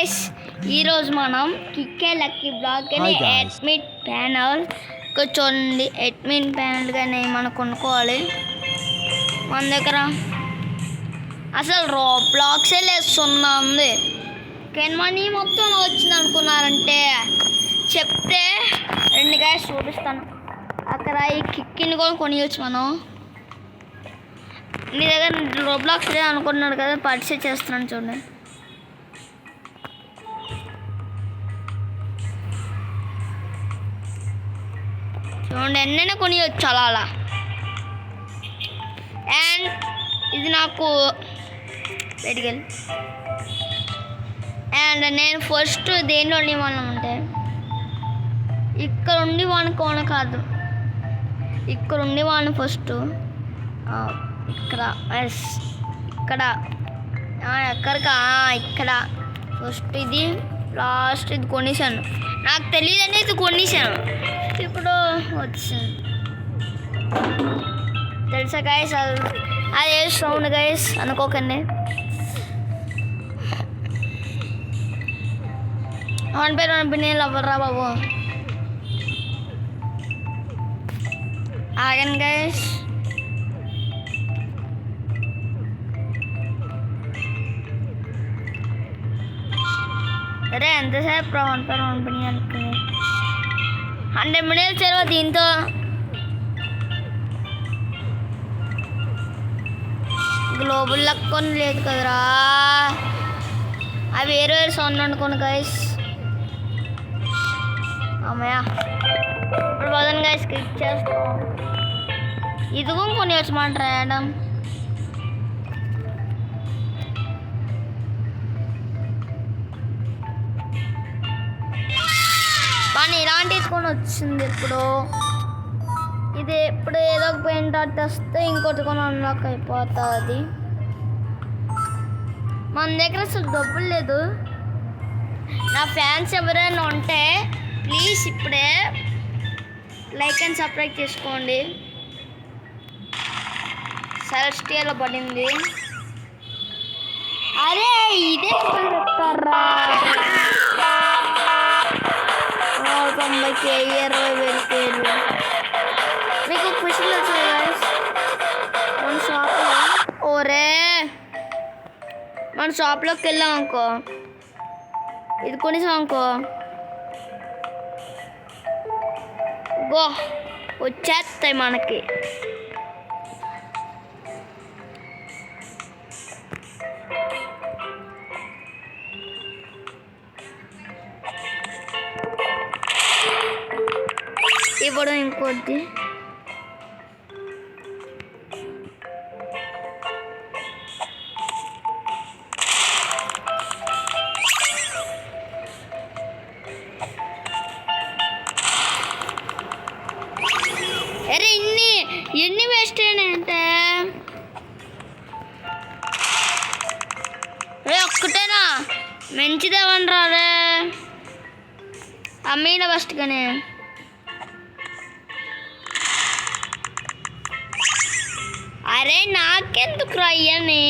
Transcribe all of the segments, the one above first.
Guys, ఈరోజు మనం కిక్కే లక్కీ బ్లాగ్ అని అడ్మిట్ ప్యానల్ కూర్చోండి. అడ్మిట్ ప్యానల్ కానీ మనం కొనుక్కోవాలి. మన దగ్గర అసలు బ్లాగ్సే లేస్తున్నా ఉంది. కానీ మనీ మొత్తం వచ్చింది అనుకున్నారంటే చెప్తే రెండు గైస్ చూపిస్తాను. అక్కడ ఈ కిక్కిని కూడా కొనియచ్చు మనం. మీ దగ్గర రోబ్లాక్స్ లేదు అనుకుంటున్నాడు కదా, పర్చేస్ చేస్తున్నాను చూడండి. చూడండి ఎన్నైనా కొనియచ్చు అలా. అండ్ ఇది నాకు పెరిగల్. అండ్ నేను ఫస్ట్ దేనిలో ఉండివాళ్ళమంటే ఇక్కడ ఉండివాను కోన కాదు, ఇక్కడ ఉండేవాడిని ఫస్ట్. ఇక్కడ ఇక్కడ ఎక్కడికా ఇక్కడ ఫస్ట్ ఇది లాస్ట్ ఇది కొనేసాను. నాకు తెలియదని ఇది కొనేసాను, ఇప్పుడు వచ్చింది. తెలుసా గైస్, అదే సౌండ్ గైస్ అనుకోకండి. వన్ పేరు నేను అవ్వరా బాబు, ఆగండి గైస్. అరే ఎంతసేపు వన్ పని అనుకుని 100 మినిట్స్ చదివా దీంతో. గ్లోబల్ లక్కొని లేదు కదరా, అవి వేరు వేరు సౌండ్ అనుకోండి గైస్. అమ్మయ్య ఇప్పుడు వదన్ గైస్ క్లిక్ చేస్తాం. ఇదిగో కొని వచ్చమాట రాయడం. కానీ ఇలాంటి కొని వచ్చింది ఇప్పుడు. ఇది ఇప్పుడు ఏదో ఒక పెయింట్ ఆర్ట్ వస్తే ఇంకోటి కొని అన్లాక్ అయిపోతుంది. మన దగ్గర అసలు డబ్బులు లేదు. నా ఫ్యాన్స్ ఎవరైనా ఉంటే ప్లీజ్ ఇప్పుడే లైక్ అండ్ సబ్స్క్రైబ్ చేసుకోండి. సెలెస్టియల్లో పడింది. అరే ఇదే పెడతారా 90,000 మీకు ఖుషిలు వచ్చాయి గైస్. మన షాప్లో ఓరే మన షాప్లోకి వెళ్ళాం అనుకో, ఇది కొనేసాం అనుకో, గో వచ్చేస్తాయి మనకి. ఇప్పుడు ఇంకోటి అరే ఎన్ని వేస్ట్ అయినాయంటే రే ఒక్కటేనా మంచిదేమని రాలే అమ్మీన ఫస్ట్ కానీ. అరే నాకెందుకు రాయని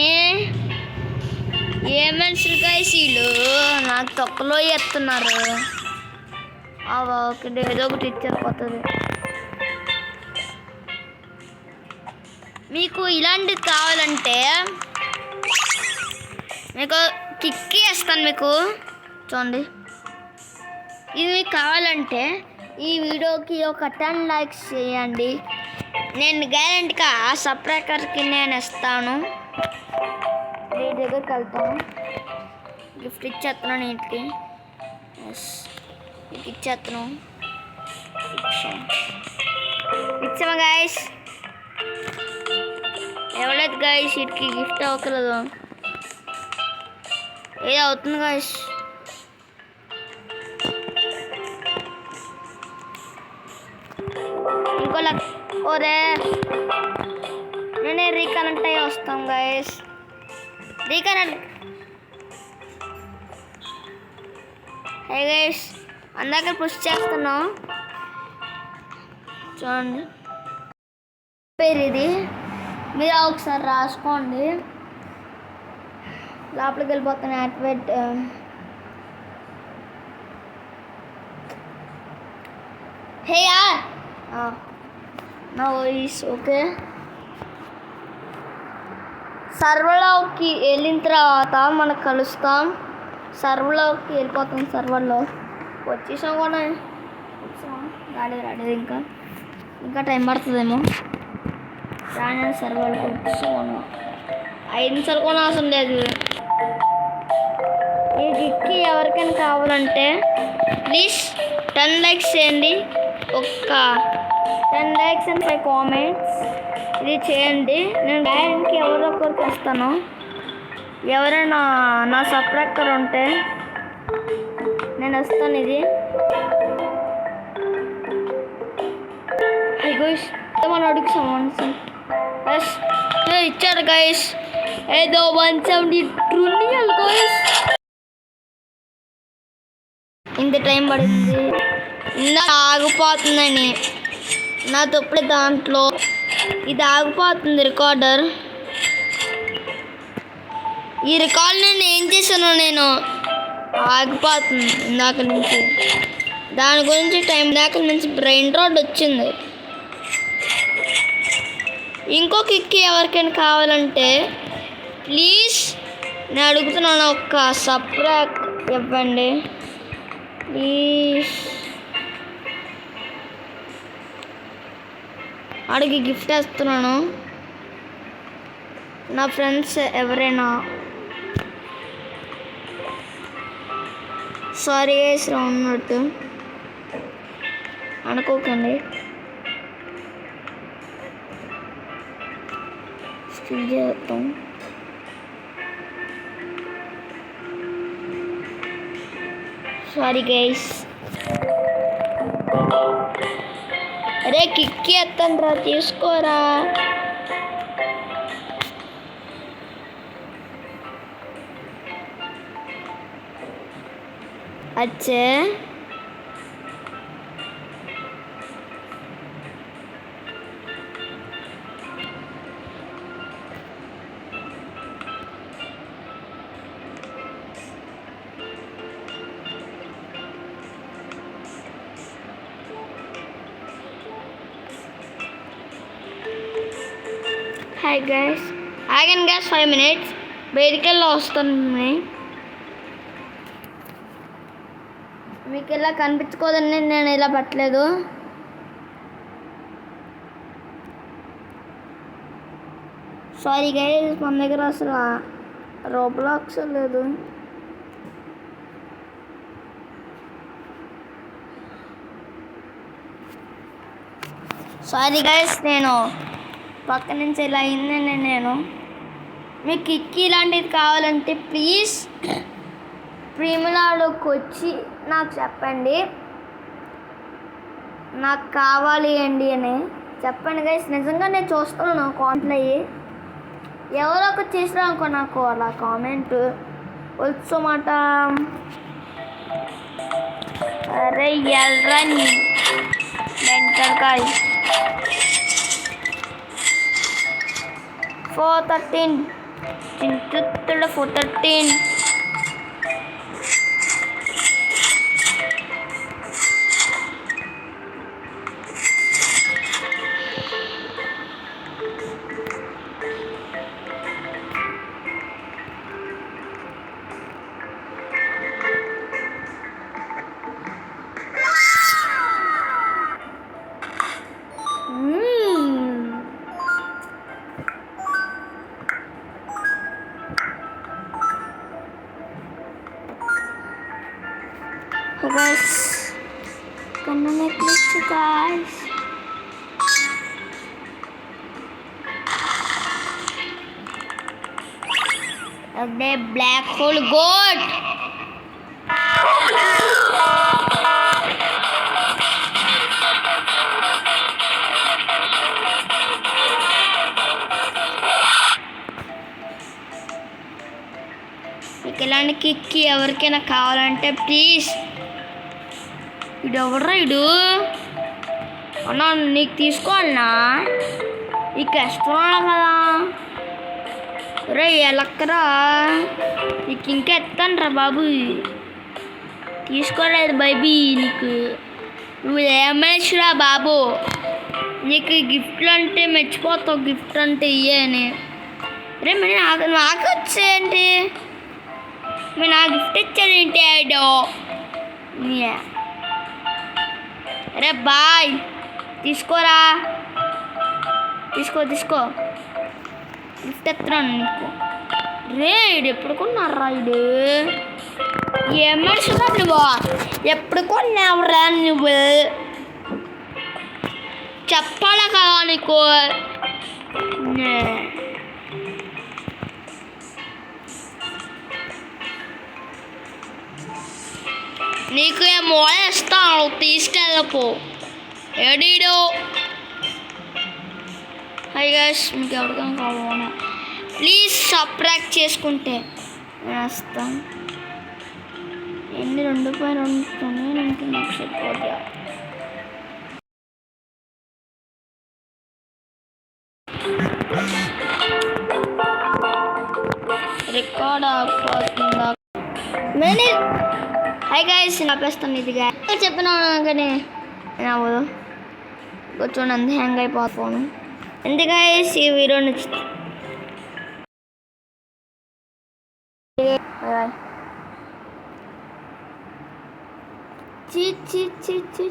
ఏ మనుషులు కాయసీలు నాకు తొక్కలో ఎత్తున్నారు. ఒకటి ఏదో ఒకటి ఇచ్చేపోతుంది. మీకు ఇలాంటిది కావాలంటే మీకు కిక్కి వేస్తాను. మీకు చూడండి, ఇది మీకు కావాలంటే ఈ వీడియోకి ఒక 10 likes చేయండి. నేను గ్యారెంటీగా ఆ సబ్స్క్రైబర్కి నేను ఇస్తాను. మీ దగ్గరికి వెళ్తాను, గిఫ్ట్ ఇచ్చేస్తున్నాను. ఇంటికి ఇది ఇచ్చేస్తున్నాను. ఇచ్చామా గాయస్, ఎవలేదు గాయస్, వీటికి గిఫ్ట్ అవ్వకలేదు. ఏది అవుతుంది గాయస్. ఇంకో ఓరే నేనే రీకనెక్ట్ అయ్యి వస్తాం గాయస్. రీకనెక్ట్ హే గైస్, అందాక పుష్ చేస్తున్నాం చూడండి. పేరు ఇది మీరు ఒకసారి రాసుకోండి. లోపలికి వెళ్ళిపోతాను. యాక్టివేట్ హే యార్ నా వాయిస్ ఓకే. సర్వర్లోకి వెళ్ళిన తర్వాత మనం కలుస్తాం. సర్వర్లోకి వెళ్ళిపోతాం. సర్వర్లో వచ్చేసాం కూడా. రాలేదు ఇంకా టైం పడుతుందేమో. రాని సర్వర్లోకి వచ్చేసాను. 5 నిమిషాలు కూడా అవసరం లేదు. ఈ గిక్కి ఎవరికైనా కావాలంటే ప్లీజ్ 10 లైక్స్ చేయండి. ఒక్క 10 లైక్స్ అండ్ 5 కామెంట్స్ ఇది చేయండి. నేను బ్యాంక్కి ఎవరో ఒకరికి వస్తాను. ఎవరైనా నా సబ్స్క్రైబర్ ఉంటే నేను వస్తాను. ఇది గైస్ ఏమన్నా అడిగి ఇచ్చారు గైస్. ఏదో 170 ట్రిలియన్ గైస్. ఇంత టైం పడింది. ఇందా ఆగిపోతుందని నా తప్పుడే. దాంట్లో ఇది ఆగిపోతుంది రికార్డర్. ఈ రికార్డ్ నేను ఏం చేశాను, నేను ఆగిపోతుంది ఇందాక నుంచి. దాని గురించి టైం దాకా నుంచి బ్రెయిన్ రాడ్ వచ్చింది. ఇంకో కిక్ ఎవరికైనా కావాలంటే ప్లీజ్ నేను అడుగుతున్నాను, ఒక్క సబ్స్క్రైబ్ ఇవ్వండి ప్లీజ్. అడిగి గిఫ్ట్ వేస్తున్నాను. నా ఫ్రెండ్స్ ఎవరైనా సారీ ఉన్నట్టు అనుకోకండి. స్టిల్ చేద్దాం. Sorry guys. అరే కిక్కి ఎత్తాను రా, తీసుకోరా. అచ్చే హాయ్ గైస్. ఆగండి గైస్ 5 minutes. బయటికెళ్ళి వస్తాను. మీకు ఇలా కనిపించుకోదని నేను ఇలా పట్టలేదు. సారీ గైస్, మన దగ్గర అసలు రోబ్లాక్స్ లేదు. సారీ గైస్, నేను పక్క నుంచి ఇలా అయిందని. నేను మీకు కిక్కి ఇలాంటిది కావాలంటే ప్లీజ్ ప్రీమిలాలోకి వచ్చి నాకు చెప్పండి, నాకు కావాలి అండి అని చెప్పండి గైస్. నిజంగా నేను చూస్తున్నాను కామెంట్లు అయ్యి. ఎవరో ఒకటి చేసినా అనుకో నాకు అలా కామెంట్ వచ్చమాట. అరే ఎల్రా mental guy. 413 చించుతుడు 413. Guys, gonna make this you guys. The black hole goat. మీకు ఇలాంటి కిక్కి ఎవరికైనా కావాలంటే ప్లీజ్. ఇడు ఎవర్రా ఇడు? అన్నా నీకు తీసుకోవాలన్నా, నీకు ఇస్తున్నాను కదా. రే ఎలక్కరా, నీకు ఇంకా ఎత్తాను రా బాబు. తీసుకోలేదు బైబీ నీకు. నువ్వు ఏం మనిషిరా బాబు, నీకు గిఫ్ట్లు అంటే మర్చిపోతావు, గిఫ్ట్ అంటే ఇయ్యే అని. రే మరి నాకు వచ్చేయండి, మీరు నా గిఫ్ట్ ఇచ్చాడేంటి ఆడో. అరే బాయ్, తీసుకోరా, తీసుకో గిఫ్ట్ ఎత్తున్నాను నీకు. రే ఇది ఎప్పుడు కొన్నారా, ఇది ఏం మనిషిరా నువ్వు, ఎప్పుడు కొన్నావురా నువ్వు, చెప్పాలా కదా నీకు. నీకు ఏమో ఇస్తాను, తీసుకెళ్ళపో. ఏడీడు హై గైస్, మీకు ఎవరికైనా కావాలన్నా ప్లీజ్ సబ్స్క్రైబ్ చేసుకుంటే నేను వస్తాను. ఎన్ని 2.2 నాకు సరిపోతా. రికార్డ్ అయిపోతుందా? హై గైస్, ఆపేస్తాను ఇదిగా చెప్పినా కానీ అవ్వదు, కూర్చొని అంత హ్యాంగ్ అయిపోతాను. ఎందుకు గైస్ ఈ వీడియో నచ్చుతుంది. చీ చీ చీ చీ.